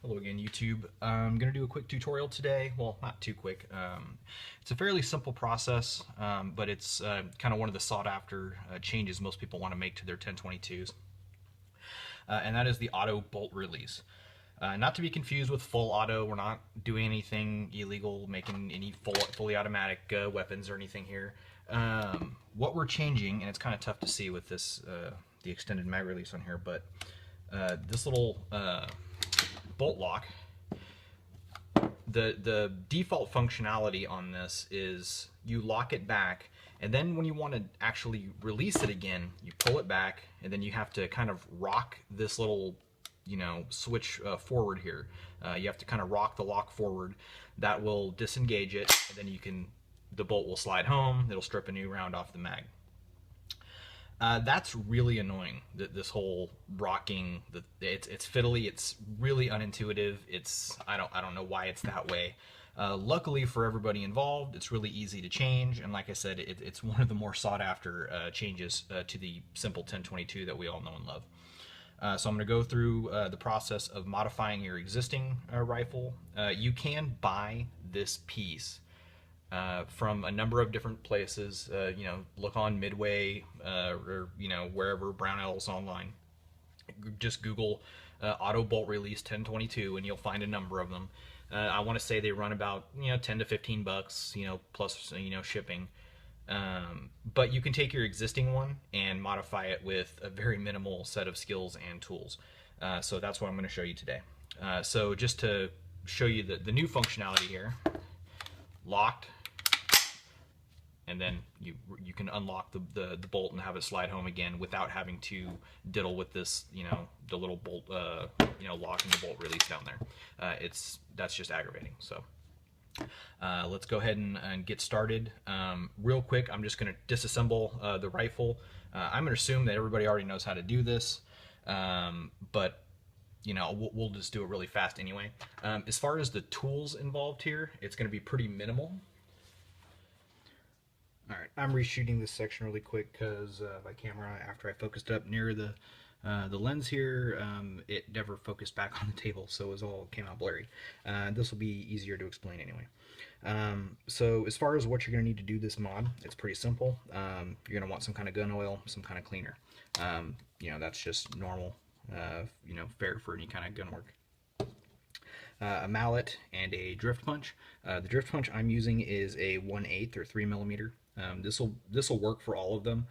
Hello again, YouTube. I'm going to do a quick tutorial today. Well, not too quick. It's a fairly simple process, but it's kind of one of the sought-after changes most people want to make to their 1022s, and that is the auto bolt release. Not to be confused with full auto. We're not doing anything illegal, making any fully automatic weapons or anything here. What we're changing, and it's kind of tough to see with this the extended mag release on here, but this little bolt lock, the default functionality on this is you lock it back, and then when you want to actually release it again, you pull it back, and then you have to kind of rock this little switch forward here. You have to kind of rock the lock forward. That will disengage it, and then the bolt will slide home. It'll strip a new round off the mag. That's really annoying. This whole rocking, it's fiddly. It's really unintuitive. I don't know why it's that way. Luckily for everybody involved, it's really easy to change, and like I said, it's one of the more sought after changes to the simple 1022 that we all know and love. So I'm going to go through the process of modifying your existing rifle. You can buy this piece from a number of different places. Look on Midway or wherever Brownells online. Just Google auto bolt release 1022 and you'll find a number of them. I want to say they run about 10 to 15 bucks, plus shipping. But you can take your existing one and modify it with a very minimal set of skills and tools. So that's what I'm going to show you today. So just to show you the new functionality here, locked, and then you can unlock the bolt and have it slide home again without having to diddle with this, the little bolt, locking the bolt release down there. That's just aggravating. So let's go ahead and get started. Real quick, I'm just going to disassemble the rifle. I'm going to assume that everybody already knows how to do this, but we'll just do it really fast anyway. As far as the tools involved here, it's going to be pretty minimal. Alright, I'm reshooting this section really quick because my camera, after I focused up near the lens here, it never focused back on the table, so it all came out blurry. This will be easier to explain anyway. So as far as what you're going to need to do this mod, it's pretty simple. You're going to want some kind of gun oil, some kind of cleaner. That's just normal, fair for any kind of gun work. A mallet and a drift punch. The drift punch I'm using is a 1/8 or 3mm. This will work for all of them.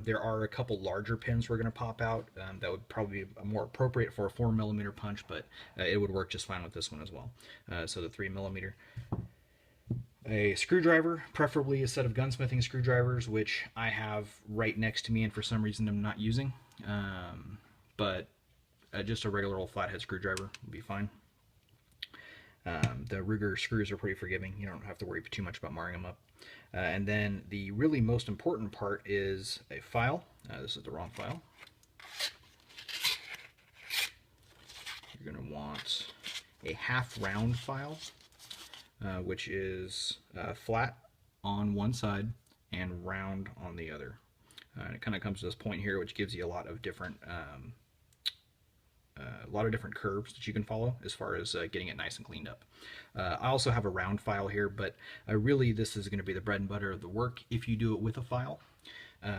There are a couple larger pins we're going to pop out that would probably be more appropriate for a 4mm punch, but it would work just fine with this one as well. So the 3mm. A screwdriver, preferably a set of gunsmithing screwdrivers, which I have right next to me and for some reason I'm not using. But just a regular old flathead screwdriver would be fine. The Ruger screws are pretty forgiving. You don't have to worry too much about marring them up. And then the really most important part is a file. This is the wrong file. You're going to want a half round file, which is flat on one side and round on the other. And it kind of comes to this point here, which gives you a lot of different curves that you can follow as far as getting it nice and cleaned up. I also have a round file here, but really this is going to be the bread and butter of the work if you do it with a file.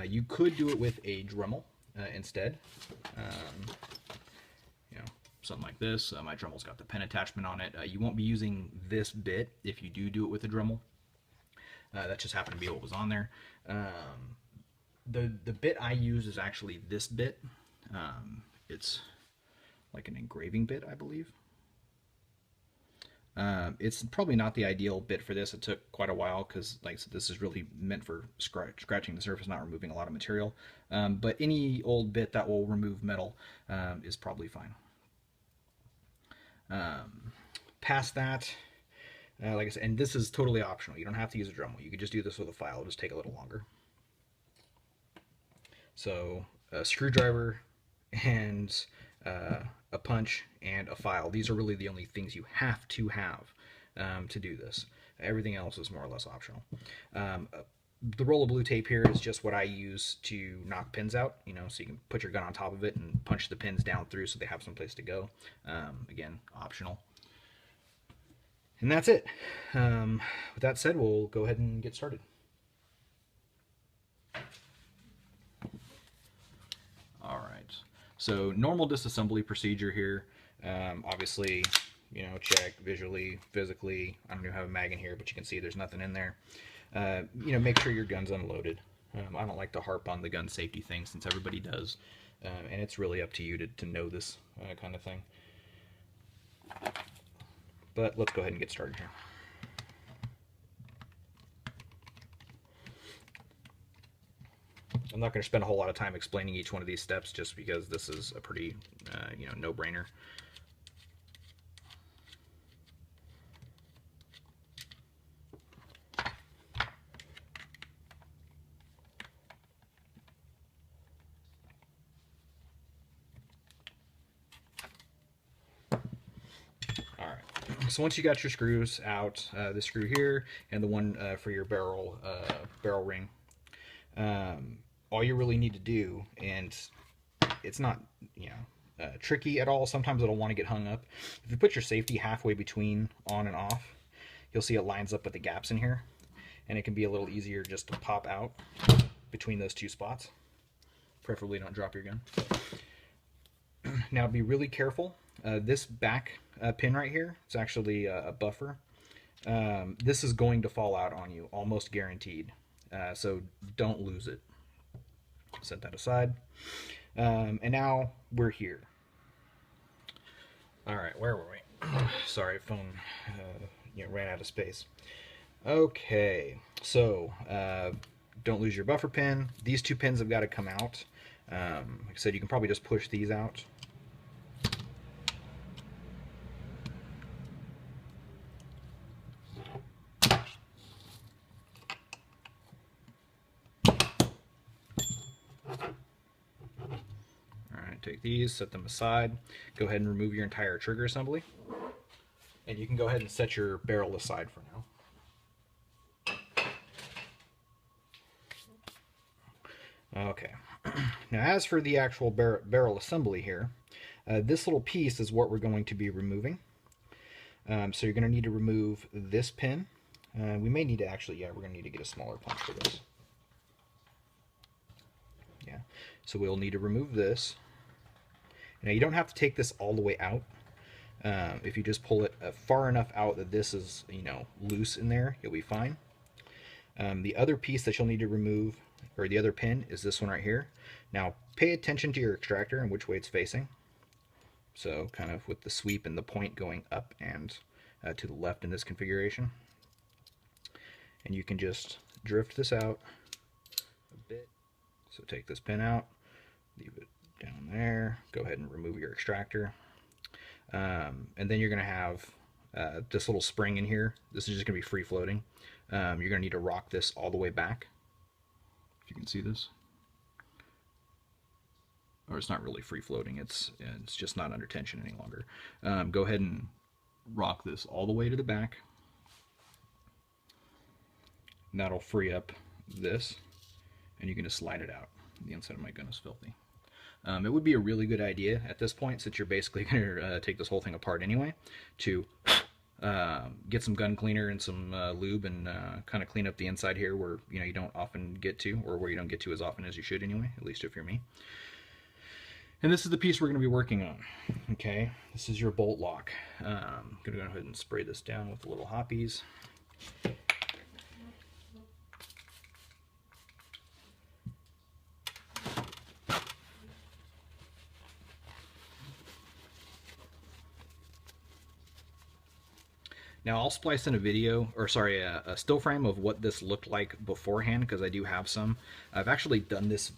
You could do it with a Dremel instead. Something like this. My Dremel's got the pen attachment on it. You won't be using this bit if you do it with a Dremel. That just happened to be what was on there. The bit I use is actually this bit. It's like an engraving bit, I believe. It's probably not the ideal bit for this. It took quite a while because, like I said, this is really meant for scratching the surface, not removing a lot of material. But any old bit that will remove metal is probably fine. Past that, like I said, and this is totally optional. You don't have to use a Dremel. You could just do this with a file. It'll just take a little longer. So a screwdriver and a punch and a file. These are really the only things you have to do this. Everything else is more or less optional. The roll of blue tape here is just what I use to knock pins out, you know, so you can put your gun on top of it and punch the pins down through so they have some place to go. Again, optional. And that's it. With that said, we'll go ahead and get started. All right. So normal disassembly procedure here. Obviously, you know, check visually, physically. I don't even have a mag in here, but you can see there's nothing in there. You know, make sure your gun's unloaded. I don't like to harp on the gun safety thing since everybody does, and it's really up to you to know this kind of thing. But let's go ahead and get started here. I'm not going to spend a whole lot of time explaining each one of these steps just because this is a pretty, you know, no-brainer. So once you got your screws out, this screw here and the one for your barrel ring, all you really need to do, and it's not, you know, tricky at all. Sometimes it'll want to get hung up. If you put your safety halfway between on and off, you'll see it lines up with the gaps in here, and it can be a little easier just to pop out between those two spots. Preferably don't drop your gun. Now be really careful. This back pin right here, it's actually a buffer. This is going to fall out on you, almost guaranteed. So don't lose it. Set that aside. And now we're here. All right, where were we? Sorry, phone ran out of space. Okay, so don't lose your buffer pin. These two pins have got to come out. Like I said, you can probably just push these out. Take these, set them aside, go ahead and remove your entire trigger assembly, and you can go ahead and set your barrel aside for now. Okay, now as for the actual barrel assembly here, this little piece is what we're going to be removing. So you're going to need to remove this pin. We may need to actually, we're going to need to get a smaller punch for this. Yeah, so we'll need to remove this. Now you don't have to take this all the way out. If you just pull it far enough out that this is, you know, loose in there, you'll be fine. The other piece that you'll need to remove, or the other pin, is this one right here. Now pay attention to your extractor and which way it's facing. So kind of with the sweep and the point going up and to the left in this configuration. And you can just drift this out a bit. So take this pin out, leave it down there, go ahead and remove your extractor, and then you're going to have this little spring in here. This is just going to be free floating. You're going to need to rock this all the way back, if you can see this, or it's not really free floating, it's just not under tension any longer. Go ahead and rock this all the way to the back, and that'll free up this, and you can just slide it out. The inside of my gun is filthy. It would be a really good idea at this point, since you're basically going to take this whole thing apart anyway, to get some gun cleaner and some lube and kind of clean up the inside here where, you know, you don't often get to, or where you don't get to as often as you should anyway, at least if you're me. And this is the piece we're going to be working on. Okay, this is your bolt lock. I'm going to go ahead and spray this down with a little hoppies. Now I'll splice in a video, or sorry, a still frame of what this looked like beforehand, because I do have some. I've actually done this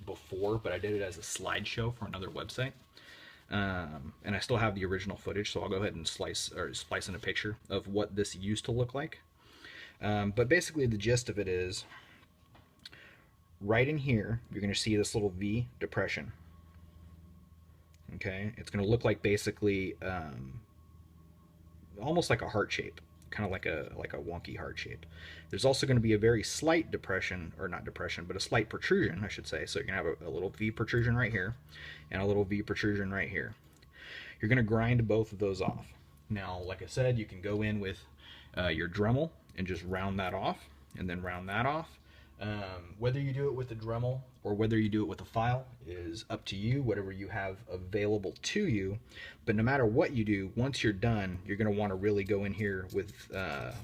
before, but I did it as a slideshow for another website. And I still have the original footage, so I'll go ahead and splice in a picture of what this used to look like. But basically the gist of it is, right in here, you're going to see this little V depression. Okay, it's going to look like basically almost like a heart shape. kind of like a wonky heart shape. There's also going to be a very slight depression, or not depression, but a slight protrusion, I should say. So you're going to have a little V protrusion right here and a little V protrusion right here. You're going to grind both of those off. Now, like I said, you can go in with your Dremel and just round that off, and then round that off. Whether you do it with a Dremel or whether you do it with a file is up to you, whatever you have available to you. But no matter what you do, once you're done, you're going to want to really go in here with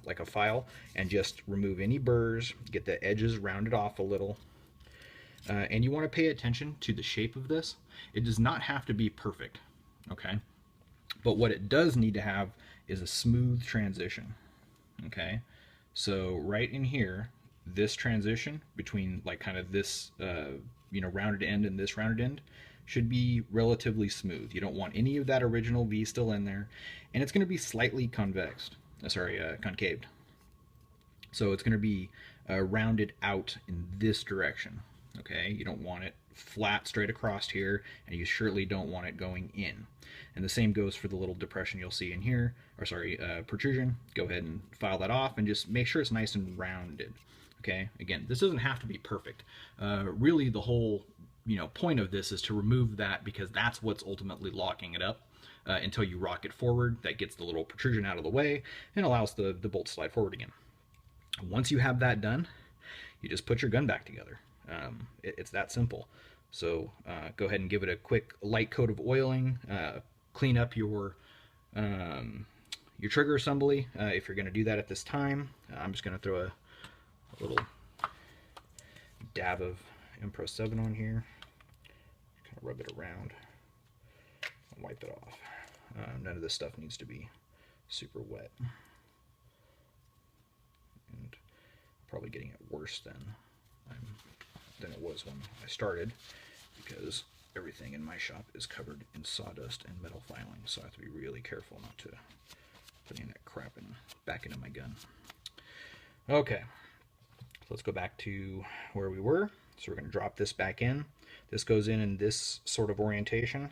like a file and just remove any burrs, get the edges rounded off a little. And you want to pay attention to the shape of this. It does not have to be perfect, okay? But what it does need to have is a smooth transition, okay? So right in here, this transition between like kind of this you know, rounded end and this rounded end should be relatively smooth. You don't want any of that original V still in there, and it's going to be slightly concaved. So it's going to be rounded out in this direction. Okay, you don't want it flat straight across here, and you surely don't want it going in. And the same goes for the little depression you'll see in here, or sorry, protrusion. Go ahead and file that off and just make sure it's nice and rounded. Okay, again, this doesn't have to be perfect. Really, the whole point of this is to remove that, because that's what's ultimately locking it up until you rock it forward. That gets the little protrusion out of the way and allows the bolt to slide forward again. Once you have that done, you just put your gun back together. It's that simple. So go ahead and give it a quick light coat of oiling. Clean up your trigger assembly if you're going to do that at this time. I'm just going to throw a little dab of Impro 7 on here. Kind of rub it around and wipe it off. None of this stuff needs to be super wet. And probably getting it worse than it was when I started, because everything in my shop is covered in sawdust and metal filing, so I have to be really careful not to put any of that crap back into my gun. Okay, so let's go back to where we were. So we're going to drop this back in. This goes in this sort of orientation.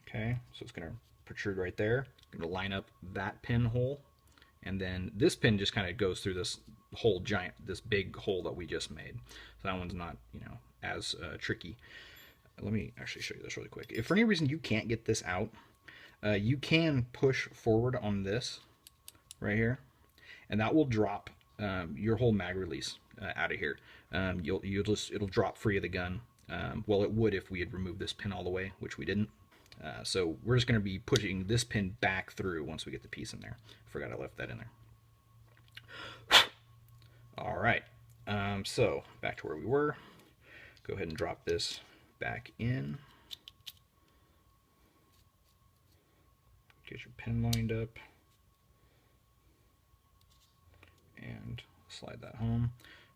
Okay, so it's going to protrude right there. I'm going to line up that pinhole, and then this pin just kind of goes through this whole this big hole that we just made. So that one's not, as tricky. Let me actually show you this really quick. If for any reason you can't get this out, you can push forward on this right here, and that will drop your whole mag release out of here. It'll drop free of the gun. Well, it would if we had removed this pin all the way, which we didn't. So we're just going to be pushing this pin back through once we get the piece in there. Forgot I left that in there. All right, so back to where we were. Go ahead and drop this back in. Get your pin lined up. And slide that home.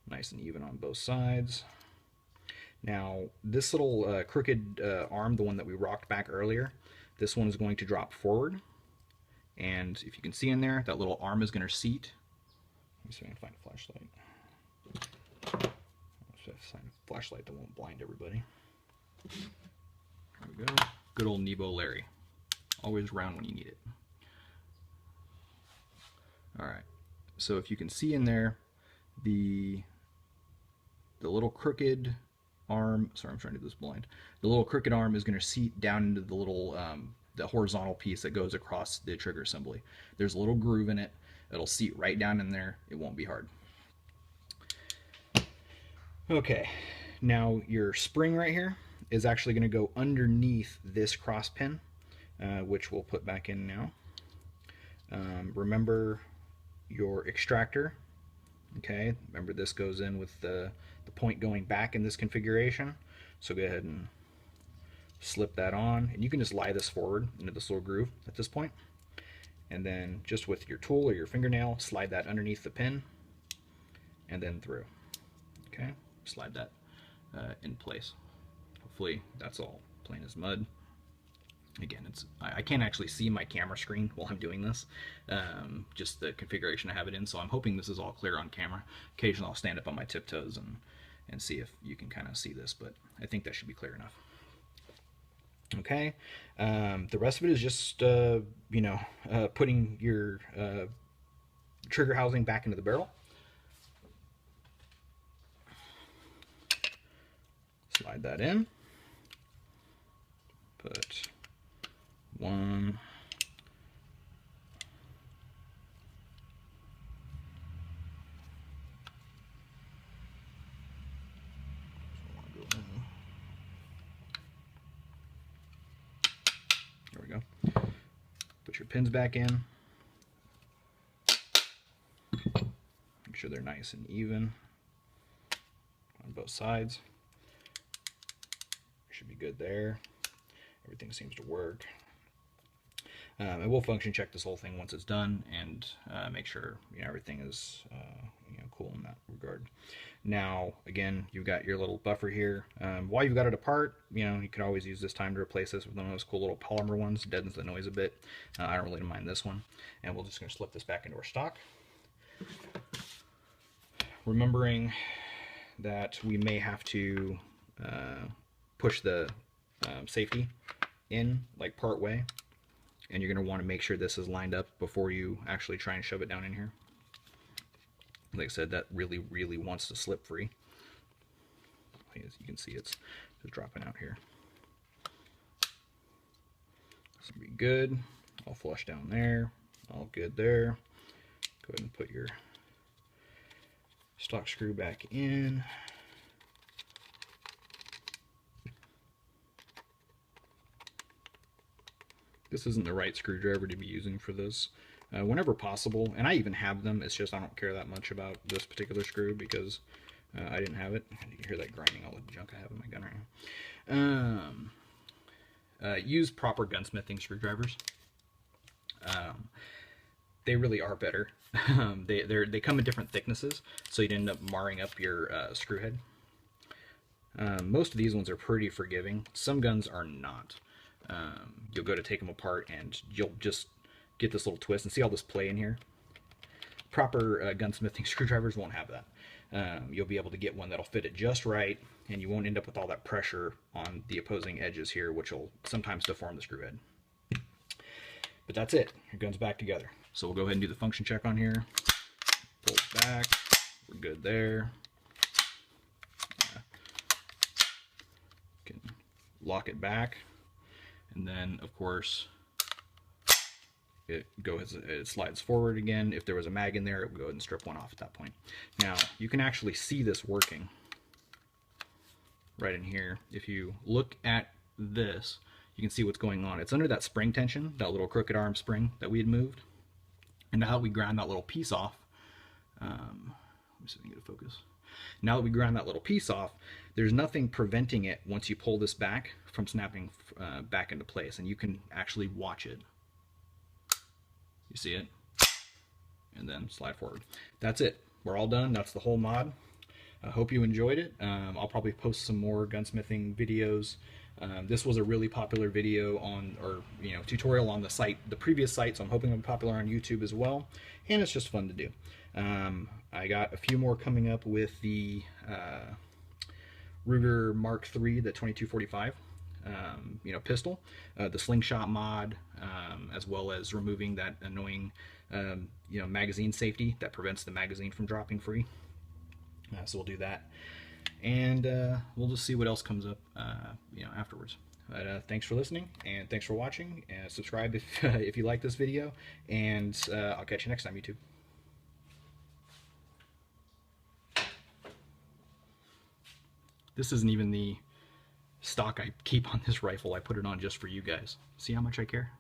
Nice and even on both sides. Now, this little crooked arm, the one that we rocked back earlier, this one is going to drop forward. And if you can see in there, that little arm is going to seat. Let me see if I can find a flashlight. Let's find a flashlight that won't blind everybody. There we go. Good old Nebo Larry. Always around when you need it. Alright, so if you can see in there, the little crooked arm, sorry, I'm trying to do this blind. The little crooked arm is going to seat down into the little, the horizontal piece that goes across the trigger assembly. There's a little groove in it. It'll seat right down in there. It won't be hard. Okay, now your spring right here is actually going to go underneath this cross pin, which we'll put back in now. Remember your extractor. Okay, remember this goes in with the point going back in this configuration. So go ahead and slip that on, and you can just lie this forward into this little groove at this point. And then just with your tool or your fingernail, slide that underneath the pin and then through. Okay, slide that in place. Hopefully that's all plain as mud. Again, I can't actually see my camera screen while I'm doing this, just the configuration I have it in, so I'm hoping this is all clear on camera. Occasionally I'll stand up on my tiptoes and see if you can kind of see this, but I think that should be clear enough. Okay, the rest of it is just putting your trigger housing back into the barrel. Slide that in. Put one. There we go. Put your pins back in. Make sure they're nice and even on both sides. Should be good there. Everything seems to work. And we'll function check this whole thing once it's done and make sure everything is cool in that regard. Now, again, you've got your little buffer here. While you've got it apart, you can always use this time to replace this with one of those cool little polymer ones. It deadens the noise a bit. I don't really mind this one. And we're just going to slip this back into our stock. Remembering that we may have to push the safety in like part way, and you're going to want to make sure this is lined up before you actually try and shove it down in here. Like I said, that really wants to slip free. As you can see, it's just dropping out here. This will be good. All flush down there. All good there. Go ahead and put your stock screw back in. This isn't the right screwdriver to be using for this. Whenever possible, and I even have them, it's just I don't care that much about this particular screw because I didn't have it. You can hear that grinding all the junk I have in my gun right now. Use proper gunsmithing screwdrivers. They really are better. They come in different thicknesses, so you'd end up marring up your screw head. Most of these ones are pretty forgiving. Some guns are not. You'll go to take them apart and you'll just get this little twist, and see all this play in here. Proper gunsmithing screwdrivers won't have that. You'll be able to get one that'll fit it just right, and you won't end up with all that pressure on the opposing edges here, which will sometimes deform the screw head. But that's it. Your gun's back together. So we'll go ahead and do the function check on here. Pull it back. We're good there. Can lock it back, and then of course it slides forward again. If there was a mag in there, it would go ahead and strip one off at that point. Now you can actually see this working right in here. If you look at this, you can see what's going on. It's under that spring tension, that little crooked arm spring that we had moved. And now that we ground that little piece off, let me see if I can get a focus. Now that we ground that little piece off, there's nothing preventing it once you pull this back from snapping back into place, and you can actually watch it. You see it? And then slide forward. That's it. We're all done. That's the whole mod. I hope you enjoyed it. I'll probably post some more gunsmithing videos. This was a really popular video on, or tutorial on the site, the previous site, so I'm hoping it'll be popular on YouTube as well, and it's just fun to do. I got a few more coming up with the Ruger Mark III, the 2245 pistol, the slingshot mod, as well as removing that annoying magazine safety that prevents the magazine from dropping free. So we'll do that, and we'll just see what else comes up afterwards. But thanks for listening, and thanks for watching, and subscribe if you like this video, and I'll catch you next time, YouTube. This isn't even the stock I keep on this rifle. I put it on just for you guys. See how much I care?